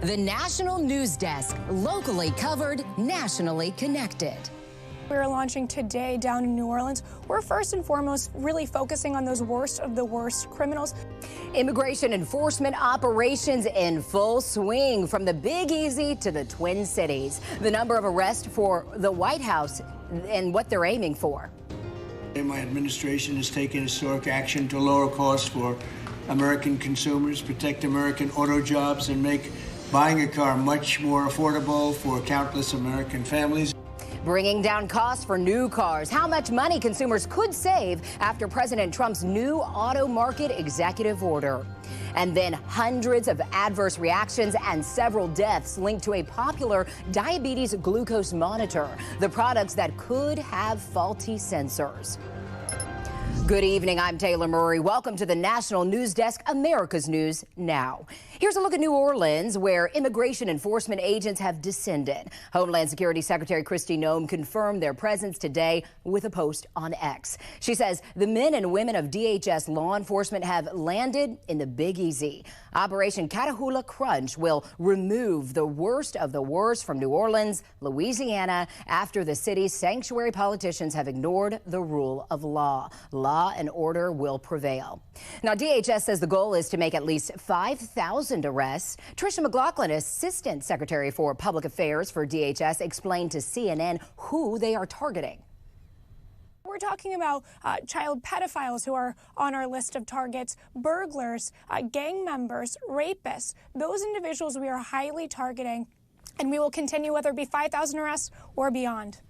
The National News Desk, locally covered, nationally connected. We're launching today down in New Orleans. We're first and foremost really focusing on those worst of the worst criminals. Immigration enforcement operations in full swing from the Big Easy to the Twin Cities. The number of arrests for the White House and what they're aiming for. My administration has taken historic action to lower costs for American consumers, protect American auto jobs, and make buying a car much more affordable for countless American families. Bringing down costs for new cars, how much money consumers could save after President Trump's new auto market executive order. And then hundreds of adverse reactions and several deaths linked to a popular diabetes glucose monitor, the products that could have faulty sensors. Good evening, I'm Taylor Murray. Welcome to the National News Desk, America's News Now. Here's a look at New Orleans, where immigration enforcement agents have descended. Homeland Security Secretary Kristi Noem confirmed their presence today with a post on X. She says the men and women of DHS law enforcement have landed in the Big Easy. Operation Catahoula Crunch will remove the worst of the worst from New Orleans, Louisiana, after the city's sanctuary politicians have ignored the rule of law. Law and order will prevail. Now, DHS says the goal is to make at least 5,000 arrests. Tricia McLaughlin, Assistant Secretary for Public Affairs for DHS, explained to CNN who they are targeting. We're talking about child pedophiles who are on our list of targets, burglars, gang members, rapists. Those individuals we are highly targeting, and we will continue whether it be 5,000 arrests or beyond.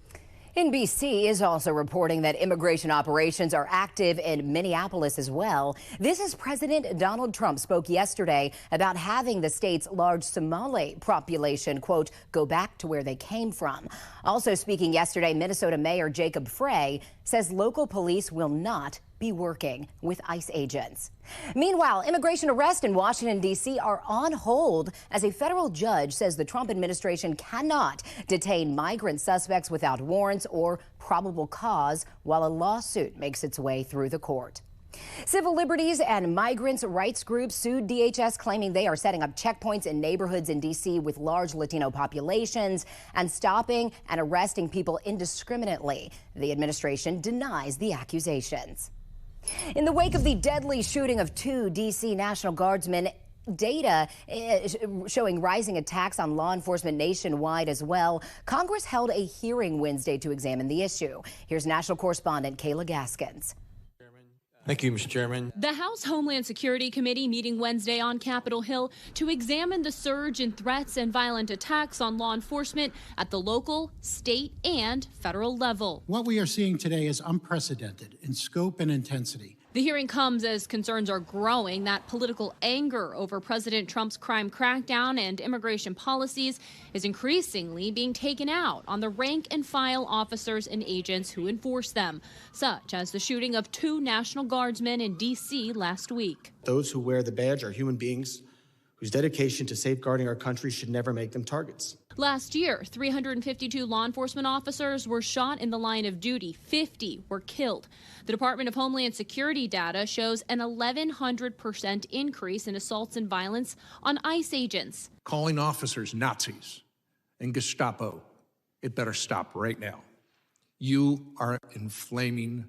NBC is also reporting that immigration operations are active in Minneapolis as well. This is President Donald Trump spoke yesterday about having the state's large Somali population, quote, go back to where they came from. Also speaking yesterday, Minnesota Mayor Jacob Frey says local police will not be working with ICE agents. Meanwhile, immigration arrests in Washington, D.C. are on hold as a federal judge says the Trump administration cannot detain migrant suspects without warrants or probable cause while a lawsuit makes its way through the court. Civil liberties and migrants' rights groups sued DHS, claiming they are setting up checkpoints in neighborhoods in D.C. with large Latino populations and stopping and arresting people indiscriminately. The administration denies the accusations. In the wake of the deadly shooting of two D.C. National Guardsmen, data showing rising attacks on law enforcement nationwide as well, Congress held a hearing Wednesday to examine the issue. Here's national correspondent Kayla Gaskins. Thank you, Mr. Chairman. The House Homeland Security Committee meeting Wednesday on Capitol Hill to examine the surge in threats and violent attacks on law enforcement at the local, state, and federal level. What we are seeing today is unprecedented in scope and intensity. The hearing comes as concerns are growing that political anger over President Trump's crime crackdown and immigration policies is increasingly being taken out on the rank and file officers and agents who enforce them, such as the shooting of two National Guardsmen in D.C. last week. Those who wear the badge are human beings whose dedication to safeguarding our country should never make them targets. Last year, 352 law enforcement officers were shot in the line of duty. 50 were killed. The Department of Homeland Security data shows an 1,100% increase in assaults and violence on ICE agents. Calling officers Nazis and Gestapo, it better stop right now. You are inflaming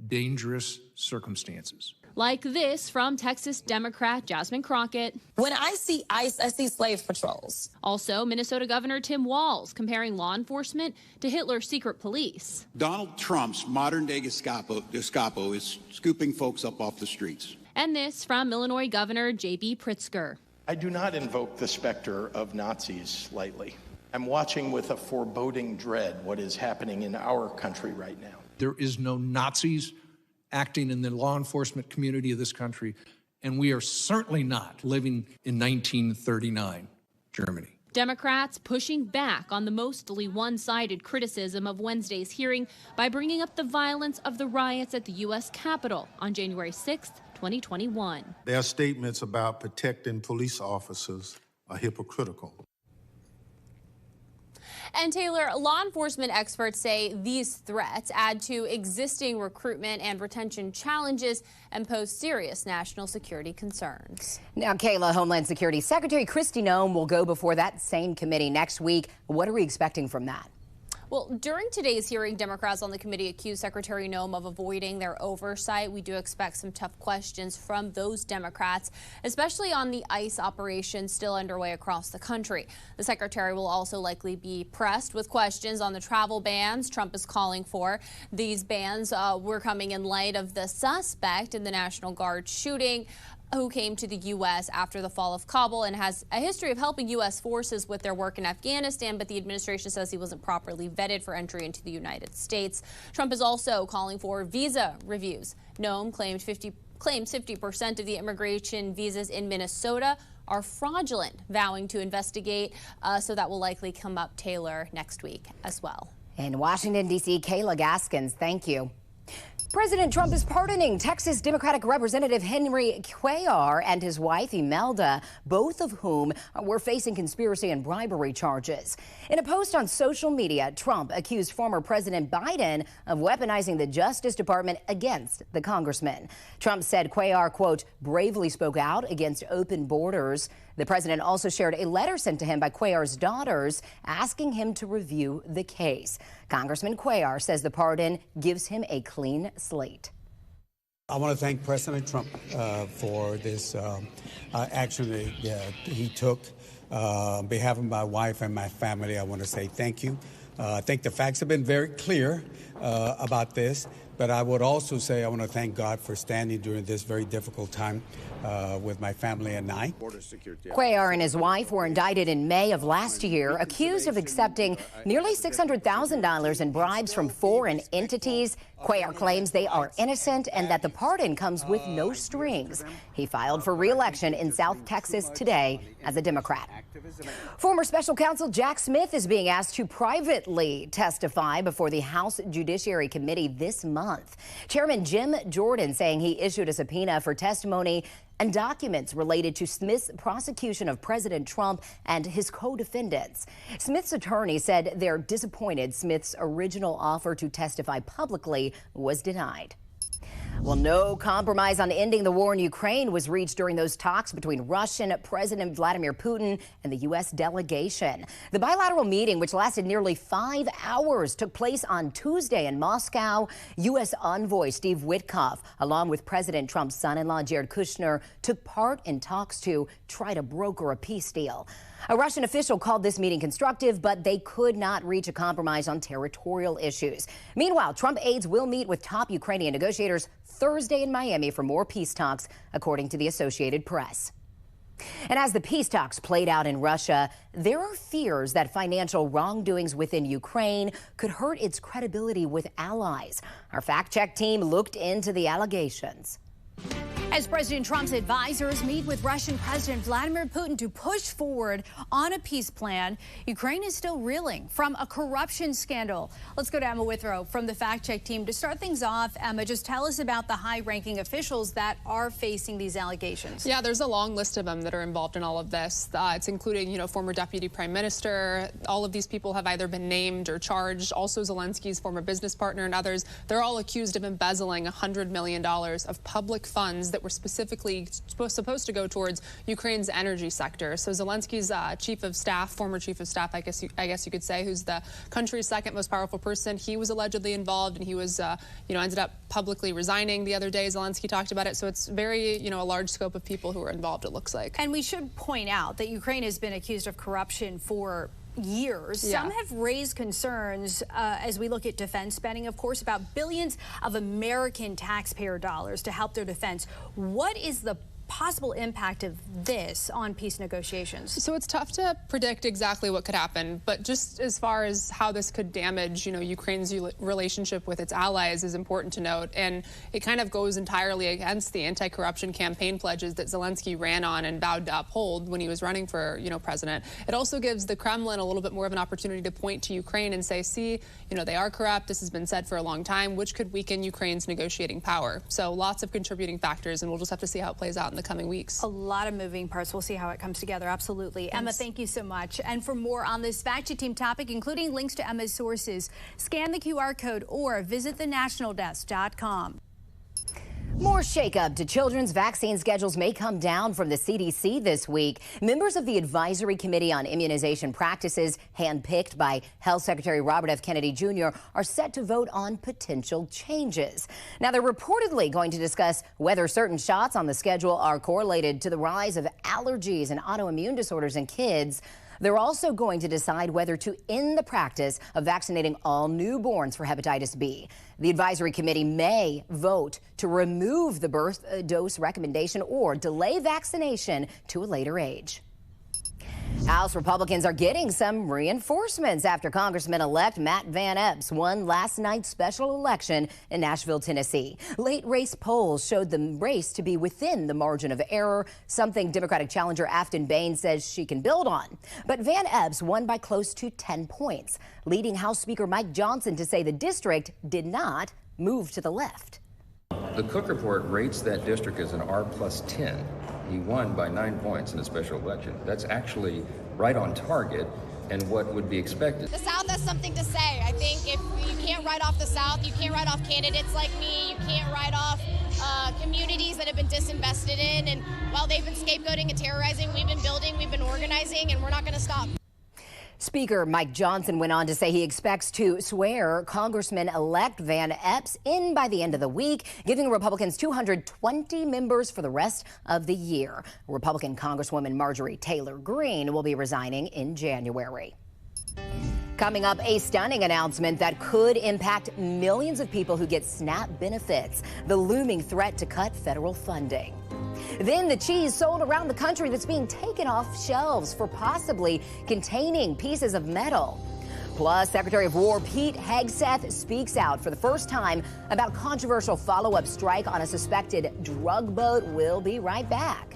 dangerous circumstances. Like this from Texas Democrat Jasmine Crockett. When I see ICE, I see slave patrols. Also, Minnesota Governor Tim Walz comparing law enforcement to Hitler's secret police. Donald Trump's modern-day Gestapo is scooping folks up off the streets. And this from Illinois Governor J.B. Pritzker. I do not invoke the specter of Nazis lightly. I'm watching with a foreboding dread what is happening in our country right now. There is no Nazis acting in the law enforcement community of this country, and we are certainly not living in 1939 Germany. Democrats pushing back on the mostly one-sided criticism of Wednesday's hearing by bringing up the violence of the riots at the U.S. Capitol on January 6th, 2021. Their statements about protecting police officers are hypocritical. And Taylor, law enforcement experts say these threats add to existing recruitment and retention challenges and pose serious national security concerns. Now, Kayla, Homeland Security Secretary Kristi Noem will go before that same committee next week. What are we expecting from that? Well, during today's hearing, Democrats on the committee accused Secretary Noem of avoiding their oversight. We do expect some tough questions from those Democrats, especially on the ICE operation still underway across the country. The secretary will also likely be pressed with questions on the travel bans Trump is calling for. These bans were coming in light of the suspect in the National Guard shooting, who came to the U.S. after the fall of Kabul and has a history of helping U.S. forces with their work in Afghanistan, but the administration says he wasn't properly vetted for entry into the United States. Trump is also calling for visa reviews. Noem claims 50% of the immigration visas in Minnesota are fraudulent, vowing to investigate, so that will likely come up, Taylor, next week as well. In Washington, D.C., Kayla Gaskins, thank you. President Trump is pardoning Texas Democratic Representative Henry Cuellar and his wife Imelda, both of whom were facing conspiracy and bribery charges. In a post on social media, Trump accused former President Biden of weaponizing the Justice Department against the congressman. Trump said Cuellar, quote, bravely spoke out against open borders. The president also shared a letter sent to him by Cuellar's daughters asking him to review the case. Congressman Cuellar says the pardon gives him a clean slate. I want to thank President Trump for this action that he took. On behalf of my wife and my family, I want to say thank you. I think the facts have been very clear about this, but I would also say I want to thank God for standing during this very difficult time with my family and I. Cuellar and his wife were indicted in May of last year, accused of accepting nearly $600,000 in bribes from foreign entities. Cuellar claims they are innocent and that the pardon comes with no strings. He filed for re-election in South Texas today as a Democrat. Former special counsel Jack Smith is being asked to privately testify before the House Judiciary Committee this month. Chairman Jim Jordan saying he issued a subpoena for testimony and documents related to Smith's prosecution of President Trump and his co-defendants. Smith's attorney said they're disappointed Smith's original offer to testify publicly was denied. Well, no compromise on ending the war in Ukraine was reached during those talks between Russian President Vladimir Putin and the U.S. delegation. The bilateral meeting, which lasted nearly 5 hours, took place on Tuesday in Moscow. U.S. envoy Steve Witkoff, along with President Trump's son-in-law Jared Kushner, took part in talks to try to broker a peace deal. A Russian official called this meeting constructive, but they could not reach a compromise on territorial issues. Meanwhile, Trump aides will meet with top Ukrainian negotiators Thursday in Miami for more peace talks, according to the Associated Press. And as the peace talks played out in Russia, there are fears that financial wrongdoings within Ukraine could hurt its credibility with allies. Our fact-check team looked into the allegations. As President Trump's advisors meet with Russian President Vladimir Putin to push forward on a peace plan, Ukraine is still reeling from a corruption scandal. Let's go to Emma Withrow from the Fact Check team. To start things off, Emma, just tell us about the high-ranking officials that are facing these allegations. Yeah, there's a long list of them that are involved in all of this. It's including, former deputy prime minister. All of these people have either been named or charged. Also, Zelensky's former business partner and others. They're all accused of embezzling $100 million of public funds that were specifically supposed to go towards Ukraine's energy sector. So Zelensky's former chief of staff, I guess you could say, who's the country's second most powerful person, he was allegedly involved, and he was, ended up publicly resigning the other day. Zelensky talked about it. So it's very, a large scope of people who are involved, it looks like. And we should point out that Ukraine has been accused of corruption for years. Yeah. Some have raised concerns as we look at defense spending, of course, about billions of American taxpayer dollars to help their defense. What is the possible impact of this on peace negotiations? So it's tough to predict exactly what could happen, but just as far as how this could damage, Ukraine's relationship with its allies is important to note, and it kind of goes entirely against the anti-corruption campaign pledges that Zelensky ran on and vowed to uphold when he was running for, president. It also gives the Kremlin a little bit more of an opportunity to point to Ukraine and say, see, they are corrupt. This has been said for a long time, which could weaken Ukraine's negotiating power. So lots of contributing factors, and we'll just have to see how it plays out in the coming weeks. A lot of moving parts. We'll see how it comes together. Absolutely. Thanks. Emma, thank you so much. And for more on this Fact Check Team topic, including links to Emma's sources, scan the QR code or visit thenationaldesk.com. More shakeup to children's vaccine schedules may come down from the CDC this week. Members of the Advisory Committee on Immunization Practices, handpicked by Health Secretary Robert F. Kennedy Jr., are set to vote on potential changes. Now, they're reportedly going to discuss whether certain shots on the schedule are correlated to the rise of allergies and autoimmune disorders in kids. They're also going to decide whether to end the practice of vaccinating all newborns for hepatitis B. The advisory committee may vote to remove the birth dose recommendation or delay vaccination to a later age. House Republicans are getting some reinforcements after Congressman-elect Matt Van Epps won last night's special election in Nashville, Tennessee. Late race polls showed the race to be within the margin of error, something Democratic challenger Afton Bain says she can build on. But Van Epps won by close to 10 points, leading House Speaker Mike Johnson to say the district did not move to the left. The Cook Report rates that district as an R+10. He won by 9 points in a special election. That's actually right on target and what would be expected. The South has something to say. I think if you can't write off the South, you can't write off candidates like me, you can't write off communities that have been disinvested in. And while they've been scapegoating and terrorizing, we've been building, we've been organizing, and we're not going to stop. Speaker Mike Johnson went on to say he expects to swear Congressman-elect Van Epps in by the end of the week, giving Republicans 220 members for the rest of the year. Republican Congresswoman Marjorie Taylor Greene will be resigning in January. Coming up, a stunning announcement that could impact millions of people who get SNAP benefits, the looming threat to cut federal funding. Then the cheese sold around the country that's being taken off shelves for possibly containing pieces of metal. Plus, Secretary of War Pete Hegseth speaks out for the first time about controversial follow-up strike on a suspected drug boat. We'll be right back.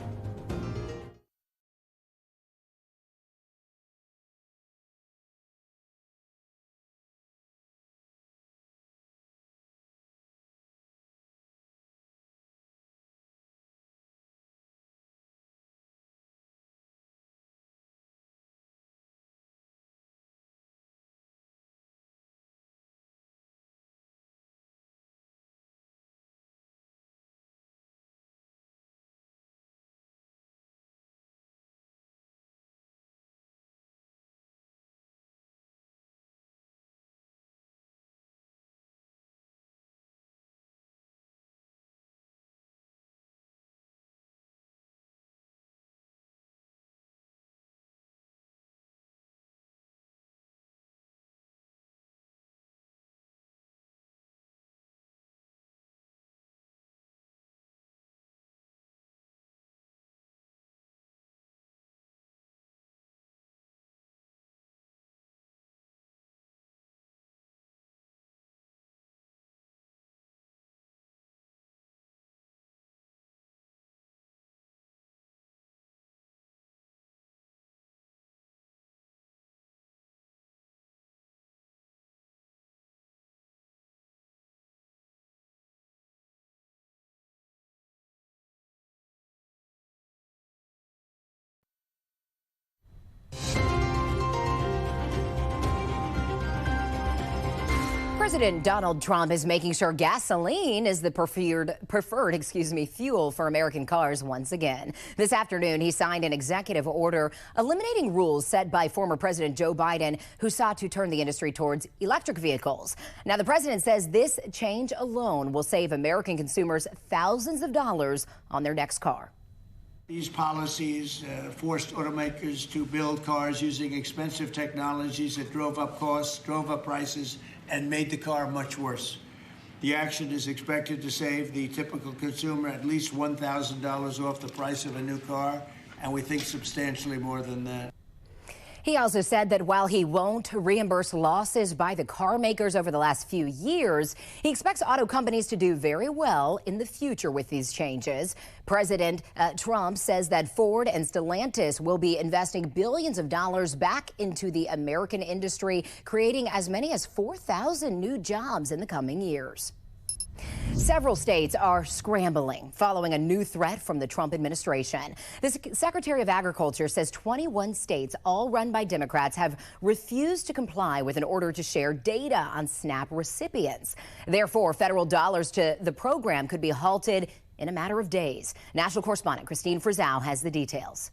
President Donald Trump is making sure gasoline is the preferred fuel for American cars once again. This afternoon, he signed an executive order eliminating rules set by former President Joe Biden, who sought to turn the industry towards electric vehicles. Now, the president says this change alone will save American consumers thousands of dollars on their next car. These policies forced automakers to build cars using expensive technologies that drove up costs, drove up prices, and made the car much worse. The action is expected to save the typical consumer at least $1,000 off the price of a new car, and we think substantially more than that. He also said that while he won't reimburse losses by the car makers over the last few years, he expects auto companies to do very well in the future with these changes. President Trump says that Ford and Stellantis will be investing billions of dollars back into the American industry, creating as many as 4,000 new jobs in the coming years. Several states are scrambling following a new threat from the Trump administration. The Secretary of Agriculture says 21 states, all run by Democrats, have refused to comply with an order to share data on SNAP recipients. Therefore, federal dollars to the program could be halted in a matter of days. National correspondent Christine Frizzell has the details.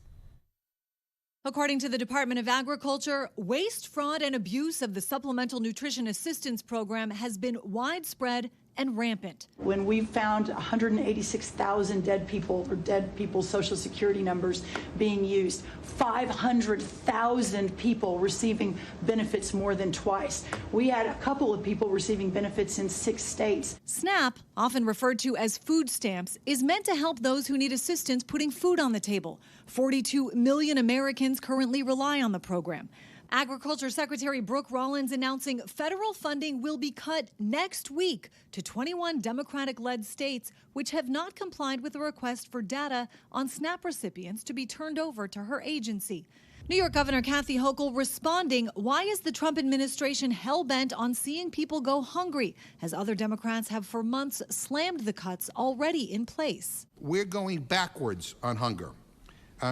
According to the Department of Agriculture, waste, fraud, and abuse of the Supplemental Nutrition Assistance Program has been widespread and rampant. When we found 186,000 dead people's Social Security numbers being used, 500,000 people receiving benefits more than twice. We had a couple of people receiving benefits in 6 states. SNAP, often referred to as food stamps, is meant to help those who need assistance putting food on the table. 42 million Americans currently rely on the program. Agriculture Secretary Brooke Rollins announcing federal funding will be cut next week to 21 Democratic-led states which have not complied with a request for data on SNAP recipients to be turned over to her agency. New York Governor Kathy Hochul responding, why is the Trump administration hell-bent on seeing people go hungry, as other Democrats have for months slammed the cuts already in place? We're going backwards on hunger.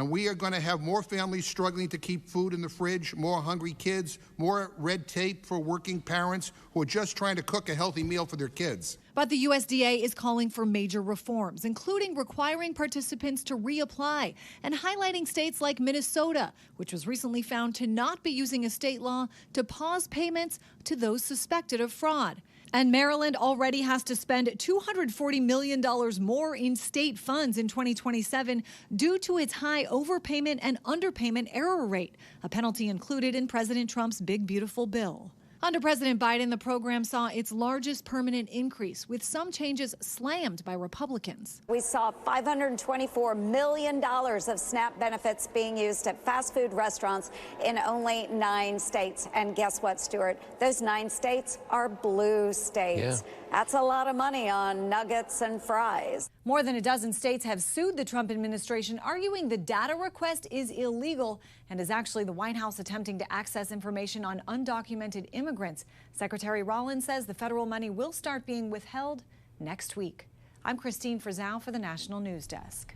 We are going to have more families struggling to keep food in the fridge, more hungry kids, more red tape for working parents who are just trying to cook a healthy meal for their kids. But the USDA is calling for major reforms, including requiring participants to reapply and highlighting states like Minnesota, which was recently found to not be using a state law to pause payments to those suspected of fraud. And Maryland already has to spend $240 million more in state funds in 2027 due to its high overpayment and underpayment error rate, a penalty included in President Trump's Big Beautiful Bill. Under President Biden, the program saw its largest permanent increase, with some changes slammed by Republicans. We saw $524 million of SNAP benefits being used at fast food restaurants in only 9 states. And guess what, Stuart? Those 9 states are blue states. Yeah. That's a lot of money on nuggets and fries. More than a dozen states have sued the Trump administration, arguing the data request is illegal and is actually the White House attempting to access information on undocumented immigrants. Secretary Rollins says the federal money will start being withheld next week. I'm Christine Frizzell for the National News Desk.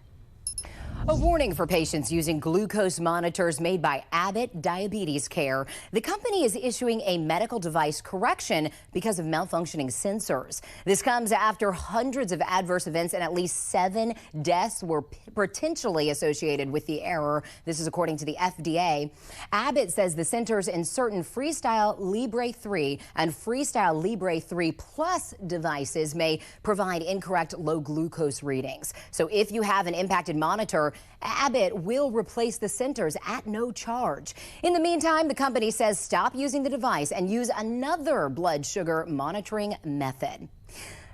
A warning for patients using glucose monitors made by Abbott Diabetes Care. The company is issuing a medical device correction because of malfunctioning sensors. This comes after hundreds of adverse events and at least 7 deaths were potentially associated with the error. This is according to the FDA. Abbott says the sensors in certain Freestyle Libre 3 and Freestyle Libre 3 Plus devices may provide incorrect low glucose readings. So if you have an impacted monitor, Abbott will replace the sensors at no charge. In the meantime, the company says stop using the device and use another blood sugar monitoring method.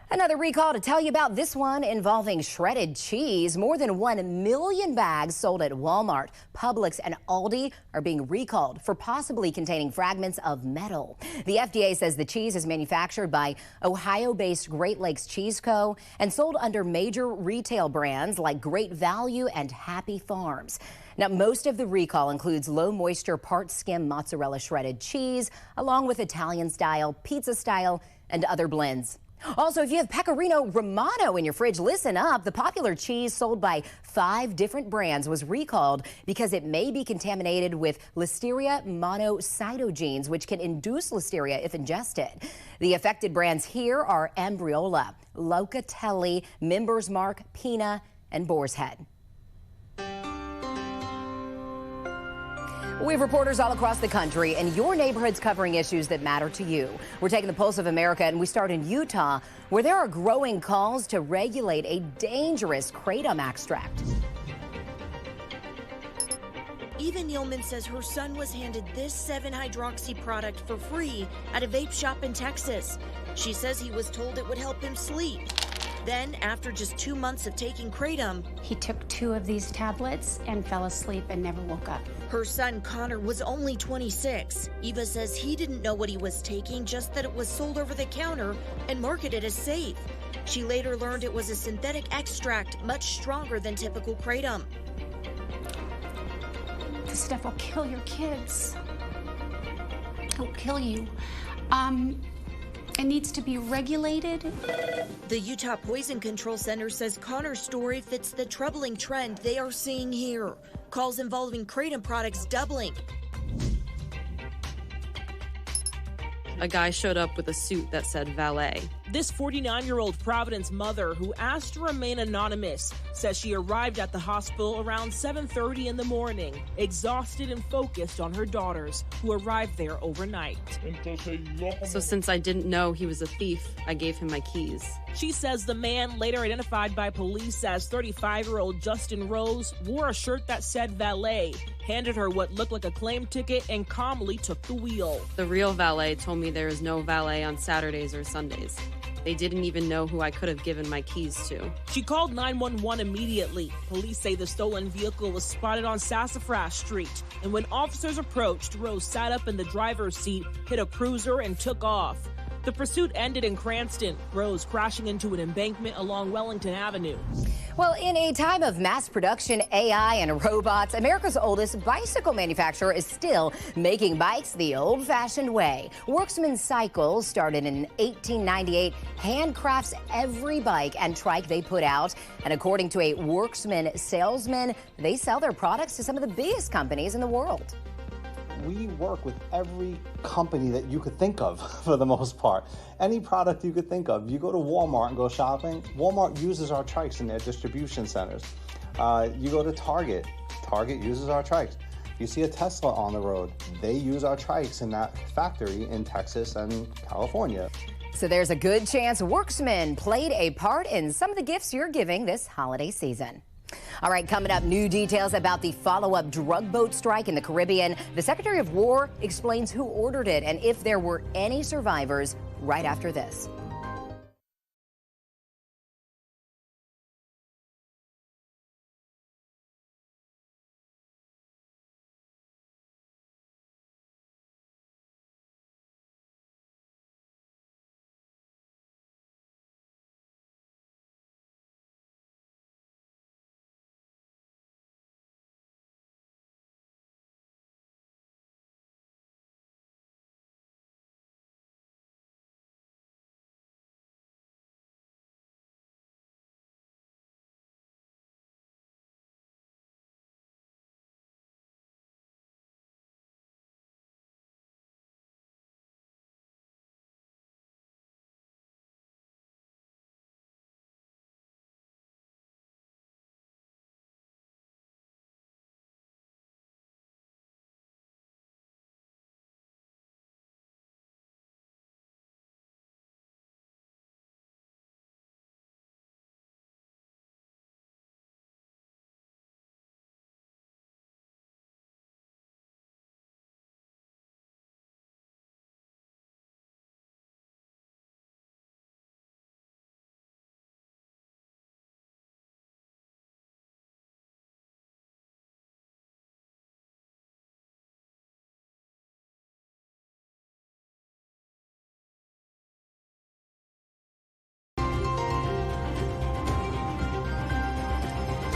Another recall to tell you about, this one involving shredded cheese. More than 1 million bags sold at Walmart, Publix, and Aldi are being recalled for possibly containing fragments of metal. The FDA says the cheese is manufactured by Ohio-based Great Lakes Cheese Co. and sold under major retail brands like Great Value and Happy Farms. Now, most of the recall includes low-moisture part-skim mozzarella shredded cheese, along with Italian-style, pizza-style, and other blends. Also, if you have Pecorino Romano in your fridge, listen up. The popular cheese sold by 5 different brands was recalled because it may be contaminated with Listeria monocytogenes, which can induce listeria if ingested. The affected brands here are Ambriola, Locatelli, Members Mark, Pina, and Boar's Head. We have reporters all across the country, and your neighborhood's covering issues that matter to you. We're taking the pulse of America, and we start in Utah, where there are growing calls to regulate a dangerous kratom extract. Eva Nealman says her son was handed this 7-hydroxy product for free at a vape shop in Texas. She says he was told it would help him sleep. Then, after just 2 months of taking kratom, he took 2 of these tablets and fell asleep and never woke up. Her son Connor was only 26. Eva says he didn't know what he was taking, just that it was sold over the counter and marketed as safe. She later learned it was a synthetic extract much stronger than typical kratom. This stuff will kill your kids. It'll kill you. It needs to be regulated. The Utah Poison Control Center says Connor's story fits the troubling trend they are seeing here. Calls involving Kratom products doubling. A guy showed up with a suit that said valet. This 49-year-old Providence mother, who asked to remain anonymous, says she arrived at the hospital around 7:30 in the morning, exhausted and focused on her daughters, who arrived there overnight. So since I didn't know he was a thief, I gave him my keys. She says the man, later identified by police as 35-year-old Justin Rose, wore a shirt that said valet, handed her what looked like a claim ticket, and calmly took the wheel. The real valet told me there is no valet on Saturdays or Sundays. They didn't even know who I could have given my keys to. She called 911 immediately. Police say the stolen vehicle was spotted on Sassafras Street, and when officers approached, Rose sat up in the driver's seat, hit a cruiser, and took off. The pursuit ended in Cranston, Rose crashing into an embankment along Wellington Avenue. Well, in a time of mass production, AI, and robots, America's oldest bicycle manufacturer is still making bikes the old-fashioned way. Worksman Cycles, started in 1898, handcrafts every bike and trike they put out. And according to a Worksman salesman, they sell their products to some of the biggest companies in the world. We work with every company that you could think of for the most part. Any product you could think of. You go to Walmart and go shopping, Walmart uses our trikes in their distribution centers. You go to Target, Target uses our trikes. You see a Tesla on the road, they use our trikes in that factory in Texas and California. So there's a good chance Worksman played a part in some of the gifts you're giving this holiday season. All right, coming up, new details about the follow-up drug boat strike in the Caribbean. The Secretary of War explains who ordered it and if there were any survivors right after this.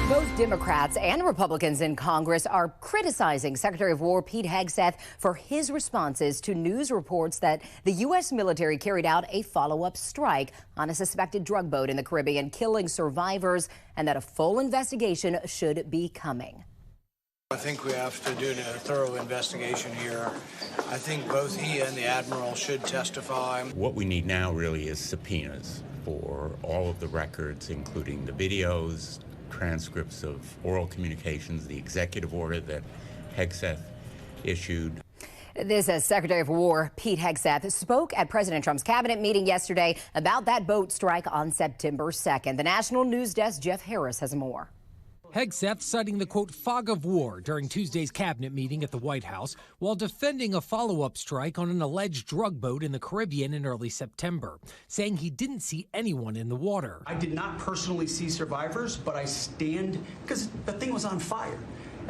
Both Democrats and Republicans in Congress are criticizing Secretary of War Pete Hegseth for his responses to news reports that the U.S. military carried out a follow-up strike on a suspected drug boat in the Caribbean, killing survivors, and that a full investigation should be coming. I think we have to do a thorough investigation here. I think both he and the Admiral should testify. What we need now really is subpoenas for all of the records, including the videos, transcripts of oral communications, the executive order that Hegseth issued. This as Secretary of War Pete Hegseth spoke at President Trump's cabinet meeting yesterday about that boat strike on September 2nd. The National News Desk, Jeff Harris, has more. Hegseth citing the, quote, fog of war during Tuesday's cabinet meeting at the White House while defending a follow-up strike on an alleged drug boat in the Caribbean in early September, saying he didn't see anyone in the water. I did not personally see survivors, but I stand because the thing was on fire.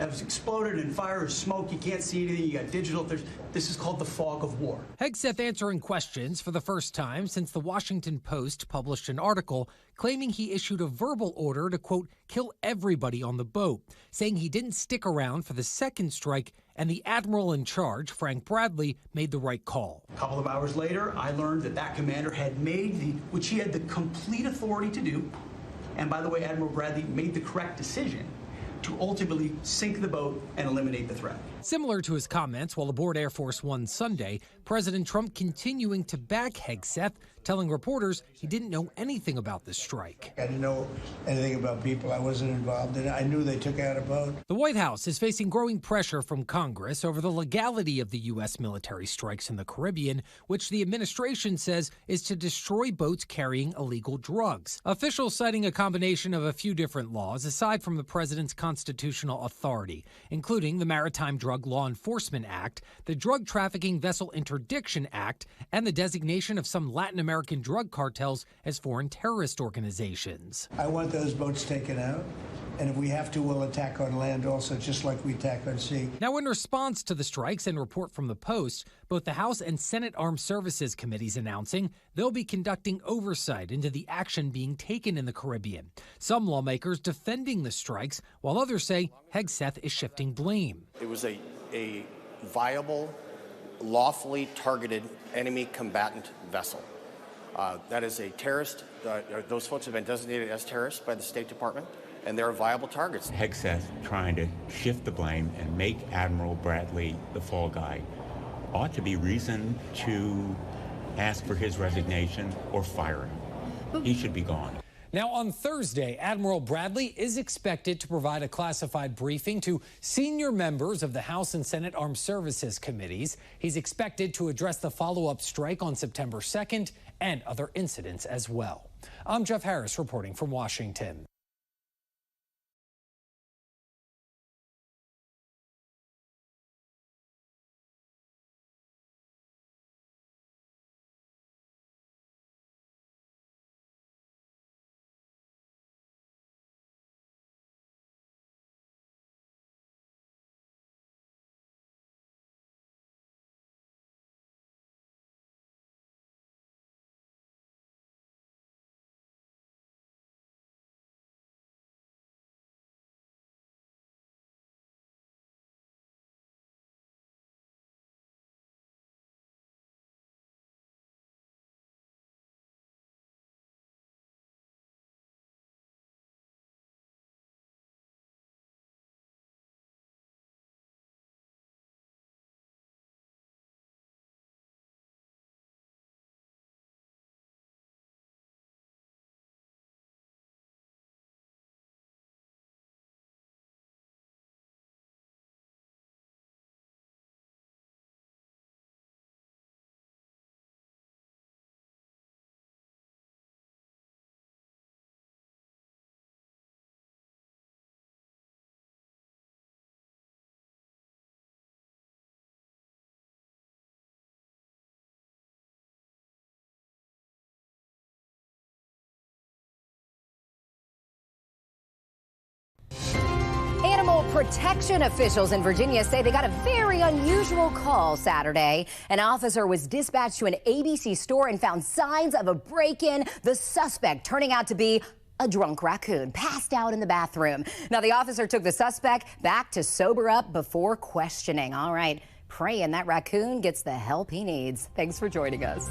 has exploded and fire or smoke. You can't see anything. You got digital. This is called the fog of war. Hegseth answering questions for the first time since the Washington Post published an article claiming he issued a verbal order to, quote, kill everybody on the boat, saying he didn't stick around for the second strike and the admiral in charge, Frank Bradley, made the right call. A couple of hours later, I learned that commander had made which he had the complete authority to do, and by the way, Admiral Bradley made the correct decision to ultimately sink the boat and eliminate the threat. Similar to his comments while aboard Air Force One Sunday, President Trump continuing to back Hegseth, telling reporters he didn't know anything about the strike. I didn't know anything about people. I wasn't involved in it. I knew they took out a boat. The White House is facing growing pressure from Congress over the legality of the U.S. military strikes in the Caribbean, which the administration says is to destroy boats carrying illegal drugs. Officials citing a combination of a few different laws aside from the president's constitutional authority, including the Maritime Drug Law Enforcement Act, the Drug Trafficking Vessel Interdiction Act, and the designation of some Latin American drug cartels as foreign terrorist organizations. I want those boats taken out, and if we have to, we'll attack on land also, just like we attack on sea. Now, in response to the strikes and report from the Post, both the House and Senate Armed Services Committees announcing they'll be conducting oversight into the action being taken in the Caribbean. Some lawmakers defending the strikes, while others say Hegseth is shifting blame. It was a viable, lawfully targeted enemy combatant vessel. That is a terrorist. Those folks have been designated as terrorists by the State Department, and they're viable targets. Hegseth trying to shift the blame and make Admiral Bradley the fall guy ought to be reason to ask for his resignation or fire him. He should be gone. Now, on Thursday, Admiral Bradley is expected to provide a classified briefing to senior members of the House and Senate Armed Services Committees. He's expected to address the follow-up strike on September 2nd and other incidents as well. I'm Jeff Harris reporting from Washington. Animal protection officials in Virginia say they got a very unusual call Saturday. An officer was dispatched to an ABC store and found signs of a break-in, the suspect turning out to be a drunk raccoon passed out in the bathroom. Now, the officer took the suspect back to sober up before questioning. All right, praying that raccoon gets the help he needs. Thanks for joining us.